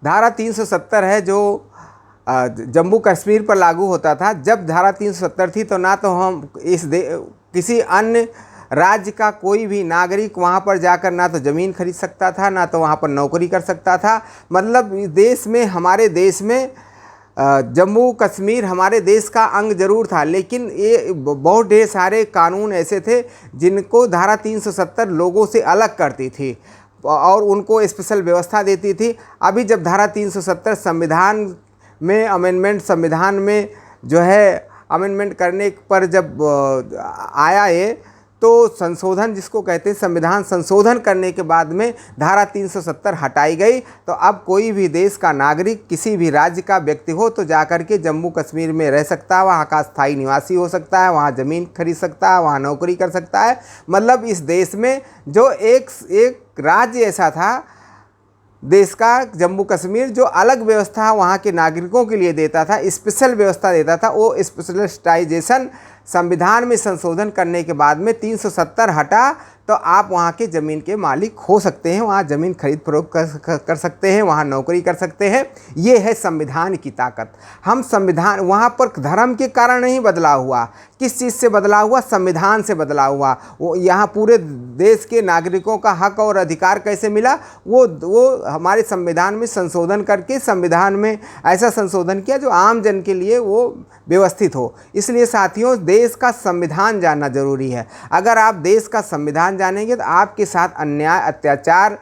धारा 370 है जो जम्मू कश्मीर पर लागू होता था। जब धारा 370 थी तो ना तो हम किसी अन्य राज्य का कोई भी नागरिक वहाँ पर जाकर ना तो ज़मीन खरीद सकता था, ना तो वहाँ पर नौकरी कर सकता था। मतलब देश में, हमारे देश में जम्मू कश्मीर हमारे देश का अंग जरूर था, लेकिन ये बहुत ढेर सारे कानून ऐसे थे जिनको धारा 370 लोगों से अलग करती थी और उनको स्पेशल व्यवस्था देती थी। अभी जब धारा 370 संविधान में अमेंडमेंट, संविधान में जो है अमेंडमेंट करने पर जब आया ये, तो संशोधन जिसको कहते हैं, संविधान संशोधन करने के बाद में धारा 370 हटाई गई। तो अब कोई भी देश का नागरिक, किसी भी राज्य का व्यक्ति हो तो जाकर के जम्मू कश्मीर में रह सकता है, वहाँ का स्थायी निवासी हो सकता है, वहाँ ज़मीन खरीद सकता है, वहाँ नौकरी कर सकता है। मतलब इस देश में जो एक राज्य ऐसा था देश का, जम्मू कश्मीर, जो अलग व्यवस्था वहाँ के नागरिकों के लिए देता था, स्पेशल व्यवस्था देता था, वो स्पेशलिस्टाइजेशन संविधान में संशोधन करने के बाद में 370 हटा, तो आप वहाँ के ज़मीन के मालिक हो सकते हैं, वहाँ ज़मीन खरीद फरोख्त कर सकते हैं, वहाँ नौकरी कर सकते हैं। ये है संविधान की ताकत। हम संविधान, वहाँ पर धर्म के कारण नहीं बदला हुआ, किस चीज़ से बदला हुआ? संविधान से बदला हुआ। वो यहाँ पूरे देश के नागरिकों का हक और अधिकार कैसे मिला? वो हमारे संविधान में संशोधन करके, संविधान में ऐसा संशोधन किया जो आम जन के लिए वो व्यवस्थित हो। इसलिए साथियों, देश का संविधान जानना जरूरी है। अगर आप देश का संविधान जानेंगे तो आपके साथ अन्याय, अत्याचार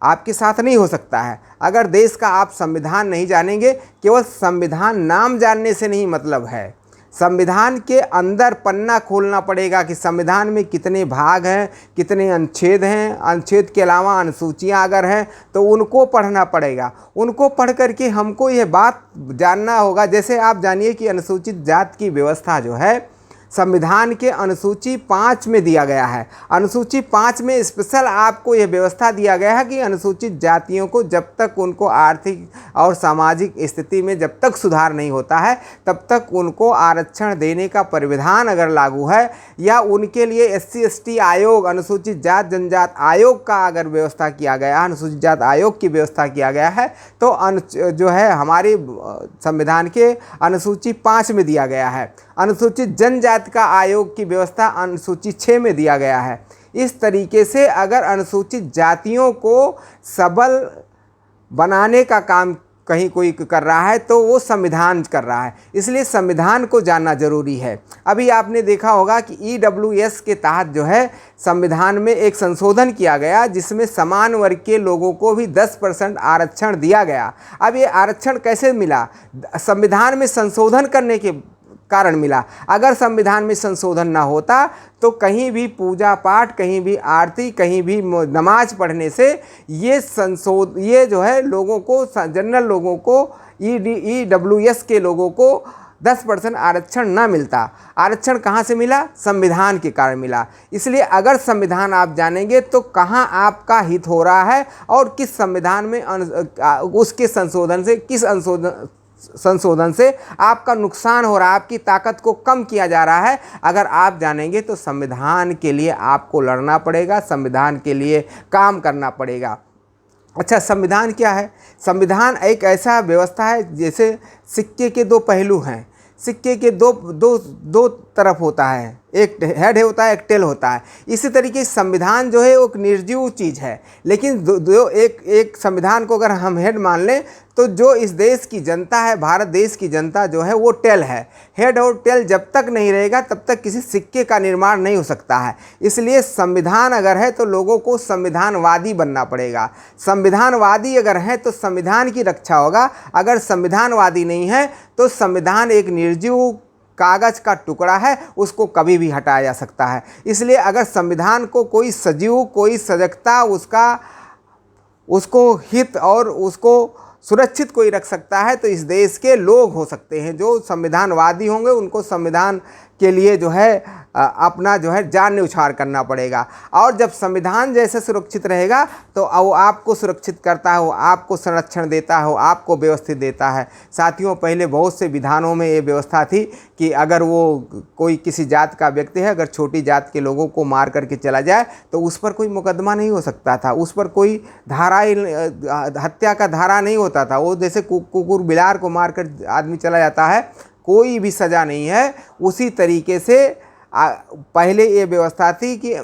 आपके साथ नहीं हो सकता है। अगर देश का आप संविधान नहीं जानेंगे, केवल संविधान नाम जानने से नहीं मतलब है, संविधान के अंदर पन्ना खोलना पड़ेगा कि संविधान में कितने भाग हैं, कितने अनुच्छेद हैं, अनुच्छेद के अलावा अनुसूचियाँ अगर हैं तो उनको पढ़ना पड़ेगा। उनको पढ़ करके हमको यह बात जानना होगा। जैसे आप जानिए कि अनुसूचित जाति की व्यवस्था जो है संविधान के अनुसूची 5 में दिया गया है। अनुसूची 5 में स्पेशल आपको यह व्यवस्था दिया गया है कि अनुसूचित जातियों को जब तक उनको आर्थिक और सामाजिक स्थिति में जब तक सुधार नहीं होता है तब तक उनको आरक्षण देने का परिविधान अगर लागू है, या उनके लिए SC ST आयोग, अनुसूचित जात जनजात आयोग का अगर व्यवस्था किया गया, अनुसूचित जात आयोग की व्यवस्था किया गया है, तो जो है हमारे संविधान के अनुसूची 5 में दिया गया है। अनुसूचित जनजाति का आयोग की व्यवस्था अनुसूची 6 में दिया गया है। इस तरीके से अगर अनुसूचित जातियों को सबल बनाने का काम कहीं कोई कर रहा है तो वो संविधान कर रहा है। इसलिए संविधान को जानना जरूरी है। अभी आपने देखा होगा कि EWS के तहत जो है संविधान में एक संशोधन किया गया जिसमें समान वर्ग के लोगों को भी 10% आरक्षण दिया गया। अब ये आरक्षण कैसे मिला? संविधान में संशोधन करने के कारण मिला। अगर संविधान में संशोधन ना होता तो कहीं भी पूजा पाठ, कहीं भी आरती, कहीं भी नमाज पढ़ने से ये जो है लोगों को, जनरल लोगों को, EWS के लोगों को 10% आरक्षण ना मिलता। आरक्षण कहाँ से मिला? संविधान के कारण मिला। इसलिए अगर संविधान आप जानेंगे तो कहाँ आपका हित हो रहा है और किस संविधान में उसके संशोधन से, किस संशोधन से आपका नुकसान हो रहा है, आपकी ताकत को कम किया जा रहा है, अगर आप जानेंगे तो संविधान के लिए आपको लड़ना पड़ेगा, संविधान के लिए काम करना पड़ेगा। अच्छा, संविधान क्या है? संविधान एक ऐसा व्यवस्था है जैसे सिक्के के 2 पहलू हैं। सिक्के के दो तरफ होता है, एक हेड होता है, एक टेल होता है। इसी तरीके से संविधान जो है वो एक निर्जीव चीज़ है, लेकिन एक संविधान को अगर हम हेड मान लें तो जो इस देश की जनता है, भारत देश की जनता जो है वो टेल है। हेड और टेल जब तक नहीं रहेगा तब तक किसी सिक्के का निर्माण नहीं हो सकता है। इसलिए संविधान अगर है तो लोगों को संविधानवादी बनना पड़ेगा। संविधानवादी अगर है तो संविधान की रक्षा होगा। अगर संविधानवादी नहीं है तो संविधान एक निर्जीव कागज का टुकड़ा है, उसको कभी भी हटाया जा सकता है। इसलिए अगर संविधान को कोई सजीव, कोई सजगता, उसको हित और उसको सुरक्षित कोई रख सकता है तो इस देश के लोग हो सकते हैं। जो संविधानवादी होंगे उनको संविधान के लिए जो है अपना जो है जान न्यौछावर करना पड़ेगा। और जब संविधान जैसे सुरक्षित रहेगा तो वो आपको सुरक्षित करता है, वो आपको संरक्षण देता है, वो आपको व्यवस्थित देता है। साथियों, पहले बहुत से विधानों में ये व्यवस्था थी कि अगर वो कोई किसी जात का व्यक्ति है, अगर छोटी जात के लोगों को मार करके चला जाए तो उस पर कोई मुकदमा नहीं हो सकता था, उस पर कोई धारा हत्या का धारा नहीं होता था। वो जैसे कुकुर बिलार को मार कर आदमी चला जाता है, कोई भी सज़ा नहीं है। उसी तरीके से पहले ये व्यवस्था थी कि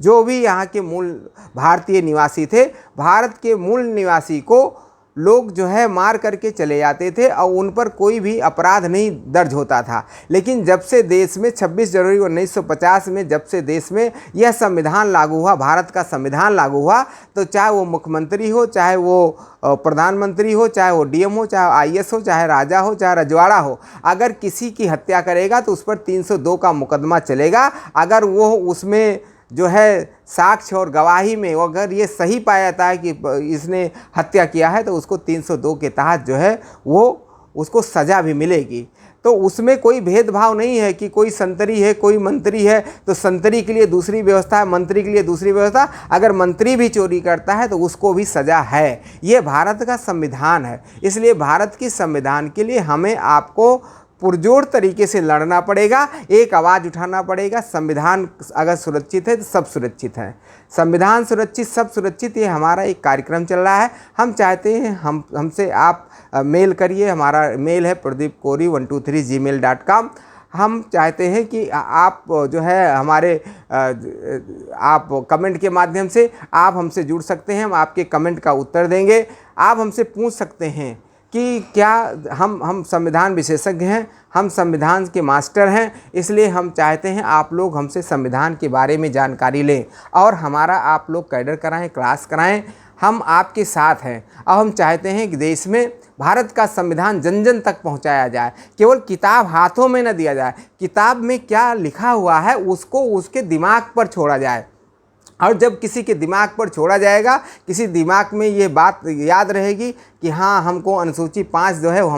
जो भी यहाँ के मूल भारतीय निवासी थे, भारत के मूल निवासी को लोग जो है मार करके चले जाते थे और उन पर कोई भी अपराध नहीं दर्ज होता था। लेकिन जब से देश में 26 जनवरी 1950 में जब से देश में यह संविधान लागू हुआ, भारत का संविधान लागू हुआ, तो चाहे वो मुख्यमंत्री हो, चाहे वो प्रधानमंत्री हो, चाहे वो डीएम हो, चाहे आईएएस हो, चाहे राजा हो, चाहे रजवाड़ा हो, अगर किसी की हत्या करेगा तो उस पर 302 का मुकदमा चलेगा। अगर वो उसमें जो है साक्ष्य और गवाही में अगर ये सही पाया जाता है कि इसने हत्या किया है तो उसको 302 के तहत जो है वो उसको सज़ा भी मिलेगी। तो उसमें कोई भेदभाव नहीं है कि कोई संतरी है, कोई मंत्री है तो संतरी के लिए दूसरी व्यवस्था है, मंत्री के लिए दूसरी व्यवस्था। अगर मंत्री भी चोरी करता है तो उसको भी सज़ा है। ये भारत का संविधान है। इसलिए भारत की संविधान के लिए हमें आपको पुरजोर तरीके से लड़ना पड़ेगा, एक आवाज़ उठाना पड़ेगा। संविधान अगर सुरक्षित है तो सब सुरक्षित है। संविधान सुरक्षित सब सुरक्षित, ये हमारा एक कार्यक्रम चल रहा है। हम चाहते हैं हमसे आप मेल करिए। हमारा मेल है pradeepkori123@gmail.com। हम चाहते हैं कि आप जो है हमारे आप कमेंट के माध्यम से आप हमसे जुड़ सकते हैं। हम आपके कमेंट का उत्तर देंगे। आप हमसे पूछ सकते हैं कि क्या हम संविधान विशेषज्ञ हैं, हम संविधान के मास्टर हैं। इसलिए हम चाहते हैं आप लोग हमसे संविधान के बारे में जानकारी लें और हमारा आप लोग कैडर कराएं, क्लास कराएं। हम आपके साथ हैं और हम चाहते हैं कि देश में भारत का संविधान जन जन तक पहुंचाया जाए। केवल किताब हाथों में न दिया जाए, किताब में क्या लिखा हुआ है उसको उसके दिमाग पर छोड़ा जाए। और जब किसी के दिमाग पर छोड़ा जाएगा, किसी दिमाग में ये बात याद रहेगी कि हाँ, हमको अनुसूची 5 जो है वो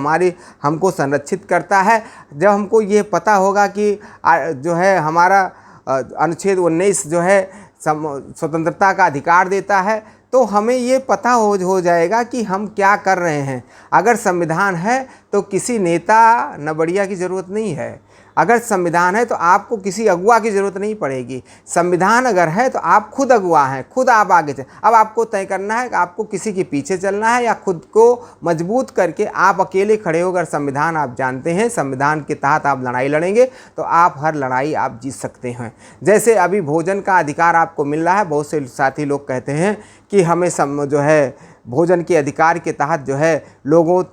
हमको संरक्षित करता है। जब हमको ये पता होगा कि जो है हमारा अनुच्छेद 19 जो है स्वतंत्रता का अधिकार देता है, तो हमें ये पता हो जाएगा कि हम क्या कर रहे हैं। अगर संविधान है तो किसी नेता न बढ़िया की ज़रूरत नहीं है। अगर संविधान है तो आपको किसी अगुवा की ज़रूरत नहीं पड़ेगी। संविधान अगर है तो आप खुद अगुवा हैं, खुद आप आगे चल। अब आपको तय करना है कि आपको किसी के पीछे चलना है या खुद को मजबूत करके आप अकेले खड़े होकर संविधान आप जानते हैं, संविधान के तहत आप लड़ाई लड़ेंगे तो आप हर लड़ाई आप जीत सकते हैं। जैसे अभी भोजन का अधिकार आपको मिल रहा है, बहुत से साथी लोग कहते हैं कि हमें जो है भोजन के अधिकार के तहत जो है लोगों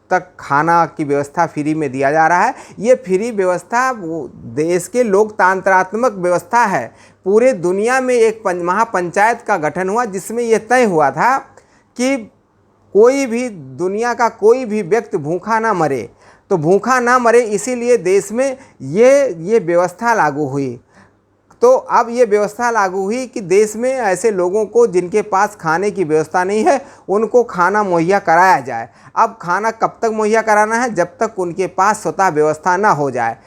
तक खाना की व्यवस्था फ्री में दिया जा रहा है। ये फ्री व्यवस्था वो देश के लोकतंत्रात्मक व्यवस्था है। पूरे दुनिया में एक महापंचायत का गठन हुआ जिसमें यह तय हुआ था कि कोई भी दुनिया का कोई भी व्यक्ति भूखा ना मरे। तो भूखा ना मरे इसीलिए देश में ये व्यवस्था लागू हुई। तो अब ये व्यवस्था लागू हुई कि देश में ऐसे लोगों को जिनके पास खाने की व्यवस्था नहीं है उनको खाना मुहैया कराया जाए। अब खाना कब तक मुहैया कराना है? जब तक उनके पास स्वतः व्यवस्था ना हो जाए।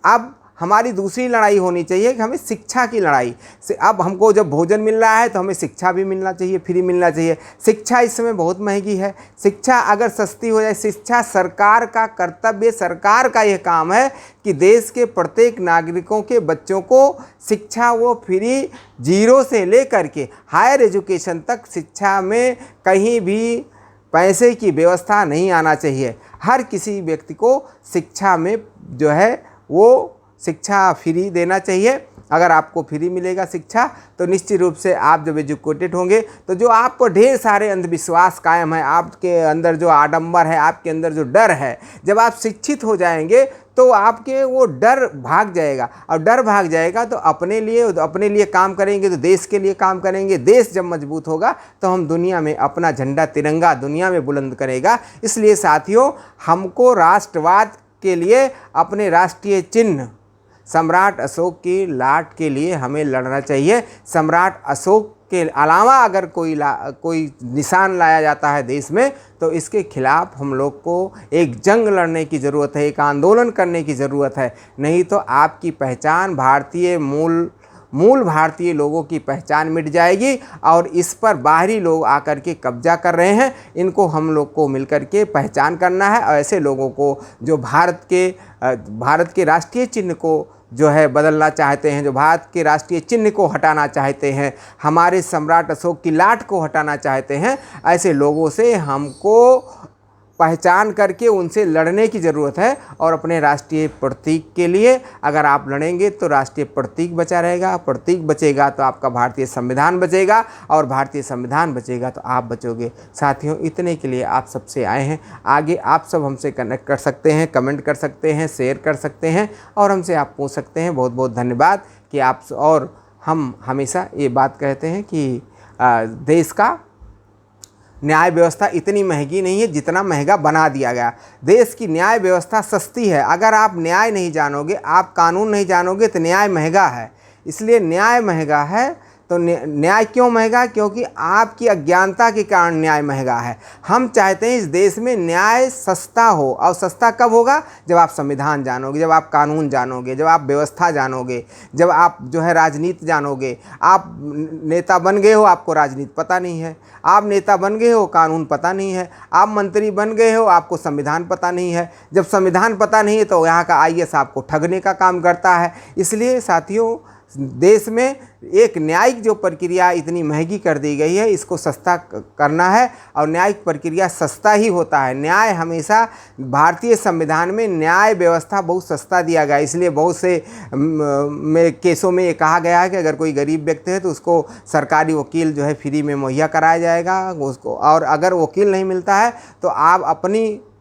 अब हमारी दूसरी लड़ाई होनी चाहिए कि हमें शिक्षा की लड़ाई से, अब हमको जब भोजन मिल रहा है तो हमें शिक्षा भी मिलना चाहिए, फ्री मिलना चाहिए। शिक्षा इस समय बहुत महंगी है। शिक्षा अगर सस्ती हो जाए, शिक्षा सरकार का कर्तव्य, सरकार का यह काम है कि देश के प्रत्येक नागरिकों के बच्चों को शिक्षा वो फ्री 0 से लेकर के हायर एजुकेशन तक शिक्षा में कहीं भी पैसे की व्यवस्था नहीं आना चाहिए। हर किसी व्यक्ति को शिक्षा में जो है वो शिक्षा फ्री देना चाहिए। अगर आपको फ्री मिलेगा शिक्षा तो निश्चित रूप से आप जब एजुकेटेड होंगे तो जो आपको ढेर सारे अंधविश्वास कायम है, आपके अंदर जो आडंबर है, आपके अंदर जो डर है, जब आप शिक्षित हो जाएंगे तो आपके वो डर भाग जाएगा। और डर भाग जाएगा तो अपने लिए काम करेंगे, तो देश के लिए काम करेंगे। देश जब मजबूत होगा तो हम दुनिया में अपना झंडा तिरंगा दुनिया में बुलंद करेगा। इसलिए साथियों, हमको राष्ट्रवाद के लिए अपने राष्ट्रीय चिन्ह सम्राट अशोक की लाट के लिए हमें लड़ना चाहिए। सम्राट अशोक के अलावा अगर कोई निशान लाया जाता है देश में, तो इसके खिलाफ हम लोग को एक जंग लड़ने की ज़रूरत है, एक आंदोलन करने की ज़रूरत है। नहीं तो आपकी पहचान भारतीय मूल भारतीय लोगों की पहचान मिट जाएगी और इस पर बाहरी लोग आकर के कब्जा कर रहे हैं। इनको हम लोग को मिलकर के पहचान करना है और ऐसे लोगों को जो भारत के राष्ट्रीय चिन्ह को जो है बदलना चाहते हैं, जो भारत के राष्ट्रीय चिन्ह को हटाना चाहते हैं, हमारे सम्राट अशोक की लाट को हटाना चाहते हैं, ऐसे लोगों से हमको पहचान करके उनसे लड़ने की ज़रूरत है। और अपने राष्ट्रीय प्रतीक के लिए अगर आप लड़ेंगे तो राष्ट्रीय प्रतीक बचा रहेगा, प्रतीक बचेगा तो आपका भारतीय संविधान बचेगा, और भारतीय संविधान बचेगा तो आप बचोगे। साथियों, इतने के लिए आप सबसे आए हैं। आगे आप सब हमसे कनेक्ट कर सकते हैं, कमेंट कर सकते हैं, शेयर कर सकते हैं और हमसे आप पूछ सकते हैं। बहुत बहुत धन्यवाद कि आप, और हम हमेशा ये बात कहते हैं कि देश का न्याय व्यवस्था इतनी महंगी नहीं है जितना महंगा बना दिया गया। देश की न्याय व्यवस्था सस्ती है। अगर आप न्याय नहीं जानोगे, आप कानून नहीं जानोगे तो न्याय महंगा है। इसलिए न्याय महंगा है। तो न्याय क्यों महंगा? क्योंकि आपकी अज्ञानता के कारण न्याय महंगा है। हम चाहते हैं इस देश में न्याय सस्ता हो। और सस्ता कब होगा? जब आप संविधान जानोगे, जब आप कानून जानोगे, जब आप व्यवस्था जानोगे, जब आप जो है राजनीति जानोगे। आप नेता बन गए हो, आपको राजनीति पता नहीं है। आप नेता बन गए हो, कानून पता नहीं है। आप मंत्री बन गए हो, आपको संविधान पता नहीं है। जब संविधान पता नहीं है तो यहाँ का आईएएस आपको ठगने का काम करता है। इसलिए साथियों, देश में एक न्यायिक जो प्रक्रिया इतनी महंगी कर दी गई है, इसको सस्ता करना है। और न्यायिक प्रक्रिया सस्ता ही होता है। न्याय हमेशा, भारतीय संविधान में न्याय व्यवस्था बहुत सस्ता दिया गया। इसलिए बहुत से केसों में ये कहा गया है कि अगर कोई गरीब व्यक्ति है तो उसको सरकारी वकील जो है फ्री में मुहैया कराया जाएगा उसको। और अगर वकील नहीं मिलता है तो आप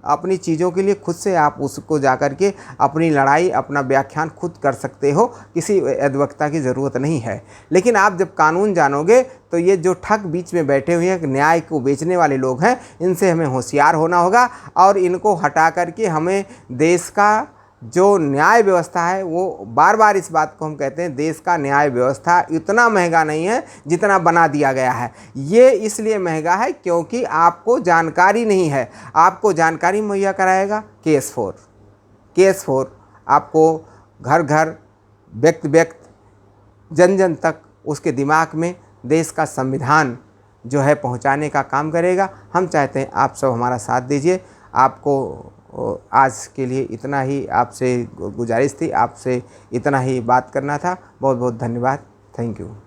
अपनी चीज़ों के लिए खुद से आप उसको जाकर के अपनी लड़ाई, अपना व्याख्यान खुद कर सकते हो। किसी अधिवक्ता की ज़रूरत नहीं है। लेकिन आप जब कानून जानोगे तो ये जो ठग बीच में बैठे हुए हैं, न्याय को बेचने वाले लोग हैं, इनसे हमें होशियार होना होगा और इनको हटा करके हमें देश का जो न्याय व्यवस्था है, वो बार बार इस बात को हम कहते हैं, देश का न्याय व्यवस्था इतना महंगा नहीं है जितना बना दिया गया है। ये इसलिए महंगा है क्योंकि आपको जानकारी नहीं है। आपको जानकारी मुहैया कराएगा केस4 आपको घर घर, व्यक्ति जन जन तक उसके दिमाग में देश का संविधान जो है पहुंचाने का काम करेगा। हम चाहते हैं आप सब हमारा साथ दीजिए। आपको आज के लिए इतना ही आपसे गुजारिश थी, आपसे इतना ही बात करना था। बहुत बहुत धन्यवाद। Thank you.